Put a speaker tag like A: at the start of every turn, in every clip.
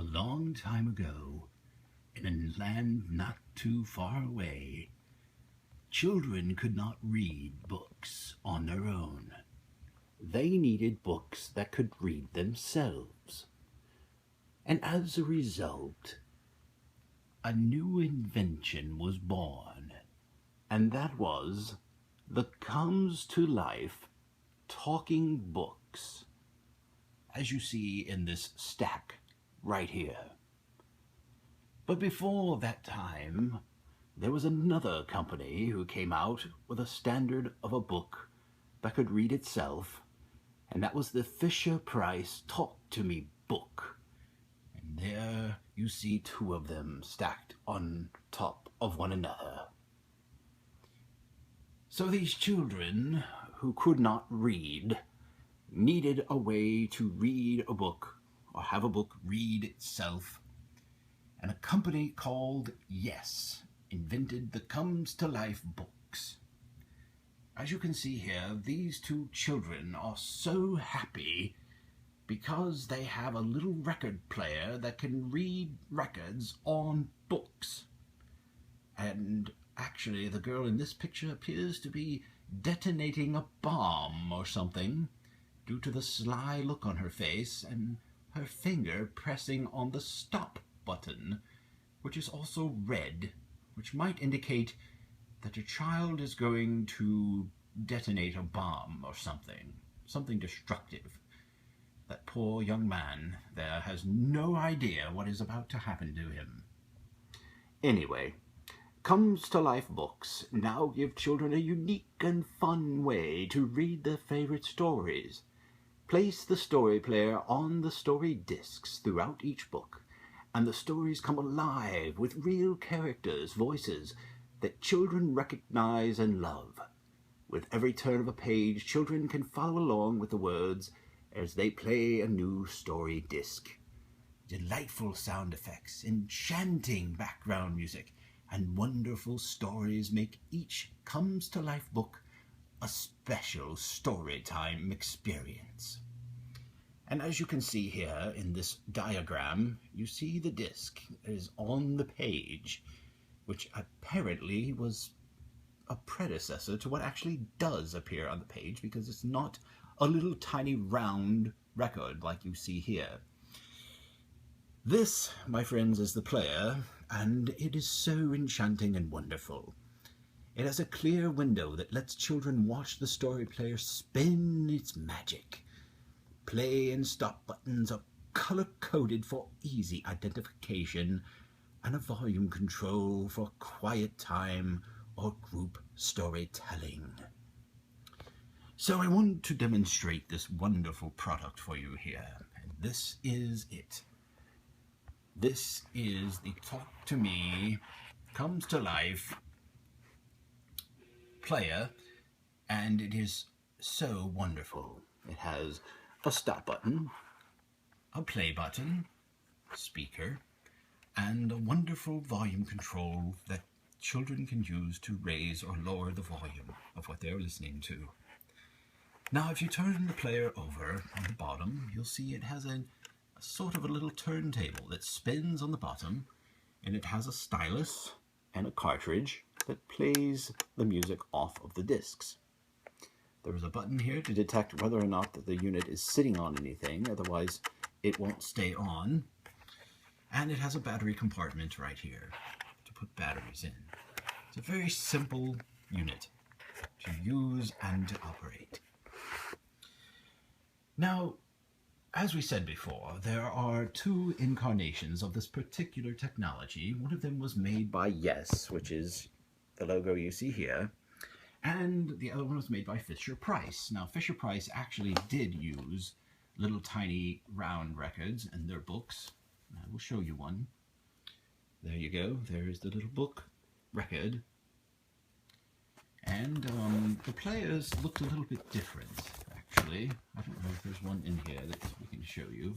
A: A long time ago, in a land not too far away, children could not read books on their own. They needed books that could read themselves. And as a result, a new invention was born, and that was the comes to life talking books, as you see in this stack right here. But before that time, there was another company who came out with a standard of a book that could read itself, and that was the FisherPrice Talk to Me book. And there you see two of them stacked on top of one another. So these children who could not read needed a way to read a book or have a book read itself. And a company called Yes invented the Comes to Life books. As you can see here, these two children are so happy because they have a little record player that can read records on books. And actually, the girl in this picture appears to be detonating a bomb or something due to the sly look on her face and her finger pressing on the stop button, which is also red, which might indicate that a child is going to detonate a bomb or something destructive. That poor young man there has no idea what is about to happen to him. Anyway, Comes to Life books now give children a unique and fun way to read their favorite stories. Place the story player on the story discs throughout each book, and the stories come alive with real characters' voices that children recognize and love. With every turn of a page, children can follow along with the words as they play a new story disc. Delightful sound effects, enchanting background music, and wonderful stories make each Comes to Life book a special storytime experience. And as you can see here in this diagram, you see the disc is on the page, which apparently was a predecessor to what actually does appear on the page, because it's not a little tiny round record like you see here. This, my friends, is the player, and it is so enchanting and wonderful. It has a clear window that lets children watch the story player spin its magic. Play and stop buttons are color-coded for easy identification, and a volume control for quiet time or group storytelling. So I want to demonstrate this wonderful product for you here, and this is it. This is the Talk to Me Comes to Life player, and it is so wonderful. It has a stop button, a play button, speaker, and a wonderful volume control that children can use to raise or lower the volume of what they're listening to. Now, if you turn the player over on the bottom, you'll see it has a sort of a little turntable that spins on the bottom, and it has a stylus and a cartridge that plays the music off of the discs. There is a button here to detect whether or not that the unit is sitting on anything, otherwise it won't stay on. And it has a battery compartment right here to put batteries in. It's a very simple unit to use and to operate. Now, as we said before, there are two incarnations of this particular technology. One of them was made by Yes, which is the logo you see here, and the other one was made by FisherPrice. Now, FisherPrice actually did use little tiny round records in their books. I will show you one. There you go. There is the little book record. And the players looked a little bit different, actually. I don't know if there's one in here that we can show you.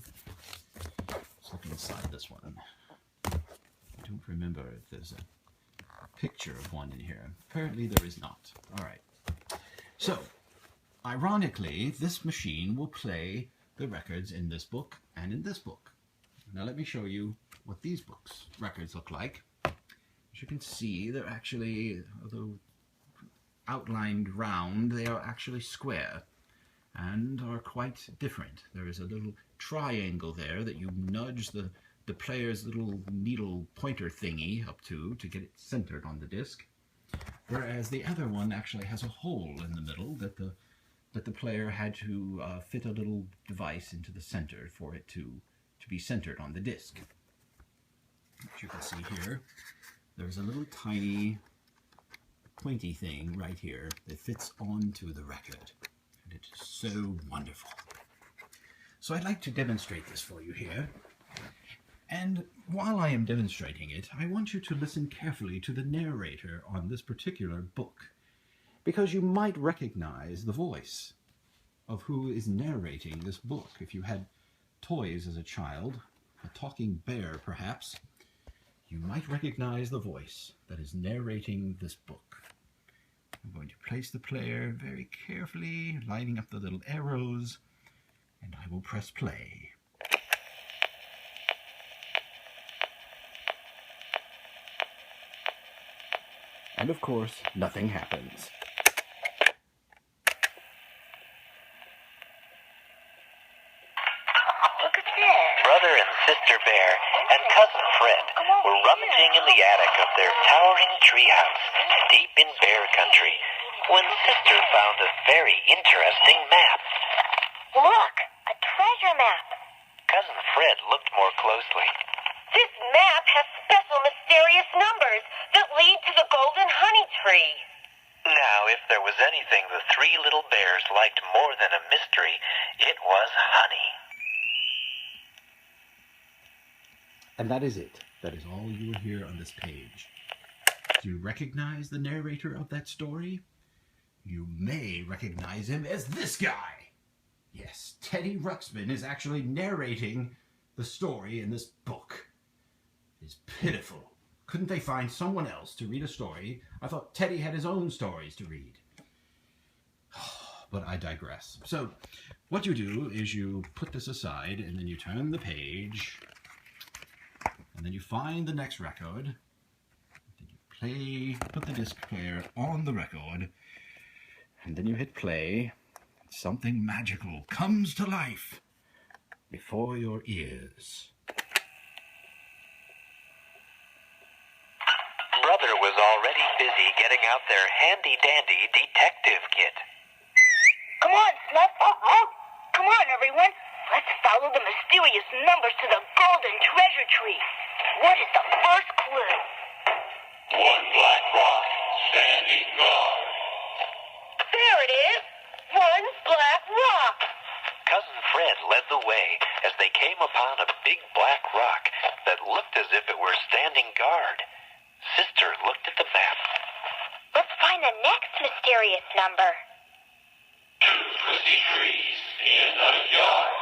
A: Let's look inside this one. I don't remember if there's a picture of one in here. Apparently there is not. Alright. So, ironically, this machine will play the records in this book and in this book. Now let me show you what these records look like. As you can see, they're actually, although outlined round, they are actually square and are quite different. There is a little triangle there that you nudge the player's little needle pointer thingy up to get it centered on the disc, whereas the other one actually has a hole in the middle that the player had to fit a little device into the center for it to be centered on the disc. As you can see here, there's a little tiny pointy thing right here that fits onto the record, and it is so wonderful. So I'd like to demonstrate this for you here, and while I am demonstrating it, I want you to listen carefully to the narrator on this particular book, because you might recognize the voice of who is narrating this book. If you had toys as a child, a talking bear perhaps, you might recognize the voice that is narrating this book. I'm going to place the player very carefully, lining up the little arrows, and I will press play. And of course, nothing happens.
B: Look at this. Brother and Sister Bear and Cousin Fred were rummaging in the attic of their towering treehouse deep in Bear Country when Sister found a very interesting map.
C: Look, a treasure map.
B: Cousin Fred looked more closely.
C: This map has special mysterious numbers that lead to the golden honey tree.
B: Now, if there was anything the three little bears liked more than a mystery, it was honey.
A: And that is it. That is all you will hear on this page. Do you recognize the narrator of that story? You may recognize him as this guy. Yes, Teddy Ruxpin is actually narrating the story in this book. It is pitiful. Couldn't they find someone else to read a story? I thought Teddy had his own stories to read. But I digress. So, what you do is you put this aside, and then you turn the page, and then you find the next record, then you put the disc player on the record, and then you hit play. Something magical comes to life before your ears.
B: Brother was already busy getting out their handy-dandy detective kit.
C: Come on, Snuff. Come on, everyone. Let's follow the mysterious numbers to the golden treasure tree. What is the first clue?
D: One black rock standing guard.
C: There it is. One black rock.
B: Cousin Fred led the way as they came upon a big black rock that looked as if it were standing guard. Sister looked at the map.
C: Let's find the next mysterious number.
D: Two twisty trees in a yard.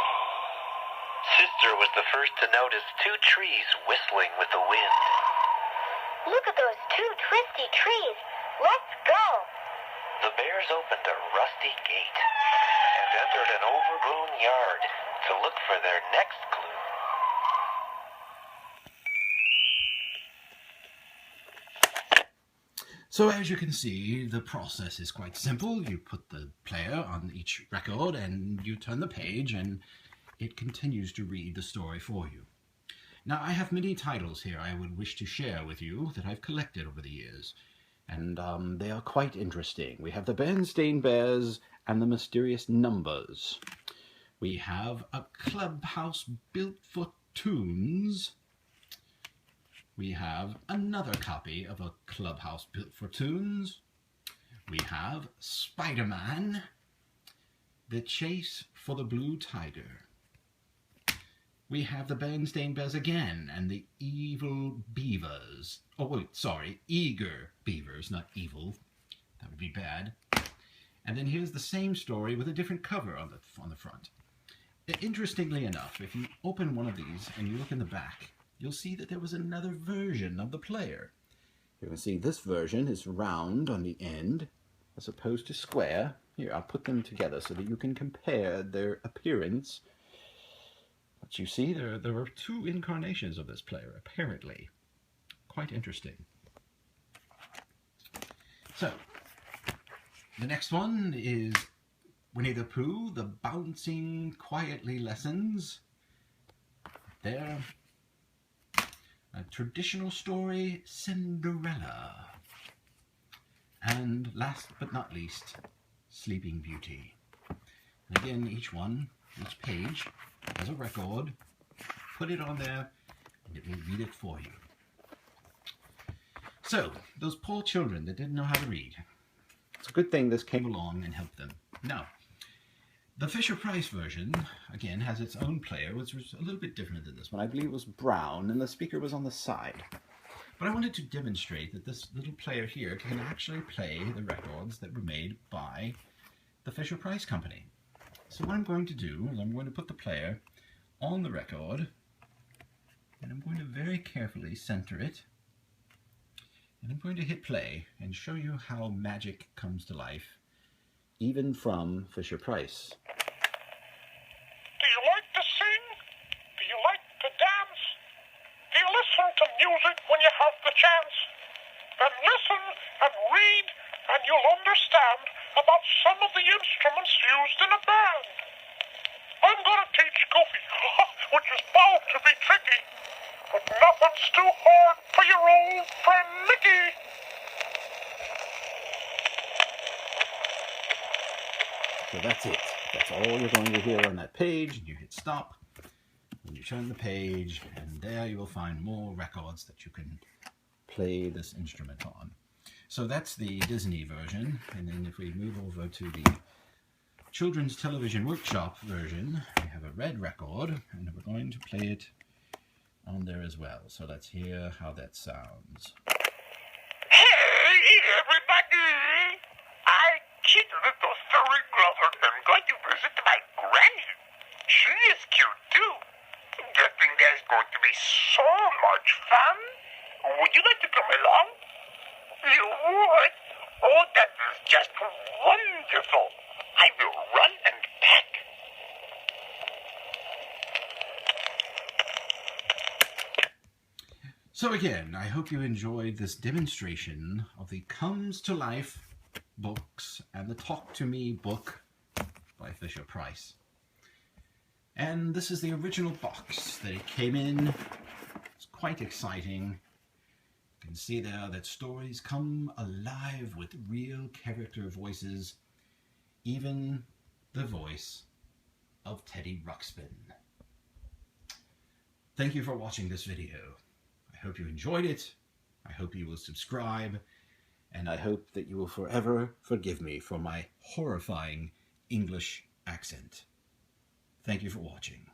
B: Sister was the first to notice two trees whistling with the wind.
C: Look at those two twisty trees. Let's go.
B: The bears opened a rusty gate and entered an overgrown yard to look for their next clue.
A: So as you can see, the process is quite simple. You put the player on each record and you turn the page and it continues to read the story for you. Now I have many titles here I would wish to share with you that I've collected over the years. And they are quite interesting. We have the Berenstain Bears and the Mysterious Numbers. We have a clubhouse built for toons. We have another copy of a clubhouse built for toons. We have Spider-Man, The Chase for the Blue Tiger. We have the Berenstain Bears again and the Evil Beavers. Oh wait, sorry, Eager Beavers, not evil. That would be bad. And then here's the same story with a different cover on the front. Interestingly enough, if you open one of these and you look in the back, you'll see that there was another version of the player. You can see this version is round on the end as opposed to square. Here, I'll put them together so that you can compare their appearance. But you see, there are two incarnations of this player, apparently. Quite interesting. So, the next one is Winnie the Pooh, The Bouncing Quietly Lessons. There. A traditional story, Cinderella. And last but not least, Sleeping Beauty. And again, each page has a record. Put it on there, and it will read it for you. So, those poor children that didn't know how to read. It's a good thing this came along and helped them. Now, the FisherPrice version, again, has its own player, which was a little bit different than this one. I believe it was brown, and the speaker was on the side. But I wanted to demonstrate that this little player here can actually play the records that were made by the FisherPrice company. So what I'm going to do is I'm going to put the player on the record, and I'm going to very carefully center it. And I'm going to hit play and show you how magic comes to life, even from FisherPrice.
D: Do you like to sing? Do you like to dance? Do you listen to music when you have the chance? Then listen and read, and you'll understand about some of the instruments used in a band. I'm gonna teach Goofy, which is bound to be tricky, but nothing's too hard for your old friend Mickey.
A: So that's it. That's all you're going to hear on that page. You hit stop, and you turn the page, and there you will find more records that you can play this instrument on. So that's the Disney version, and then if we move over to the Children's Television Workshop version, we have a red record, and we're going to play it on there as well. So let's hear how that sounds.
D: Hey, everybody! I'm Kid Little Furry Glover. I'm going to visit my granny. She is cute too. Guessing there's going to be so much fun. Would you like to come along? You would? Oh, that is just wonderful. I will run and pack.
A: So again, I hope you enjoyed this demonstration of the Comes to Life books and the Talk to Me book by FisherPrice. And this is the original box that it came in. It's quite exciting. You can see there that stories come alive with real character voices, even the voice of Teddy Ruxpin. Thank you for watching this video. I hope you enjoyed it. I hope you will subscribe, and I hope that you will forever forgive me for my horrifying English accent. Thank you for watching.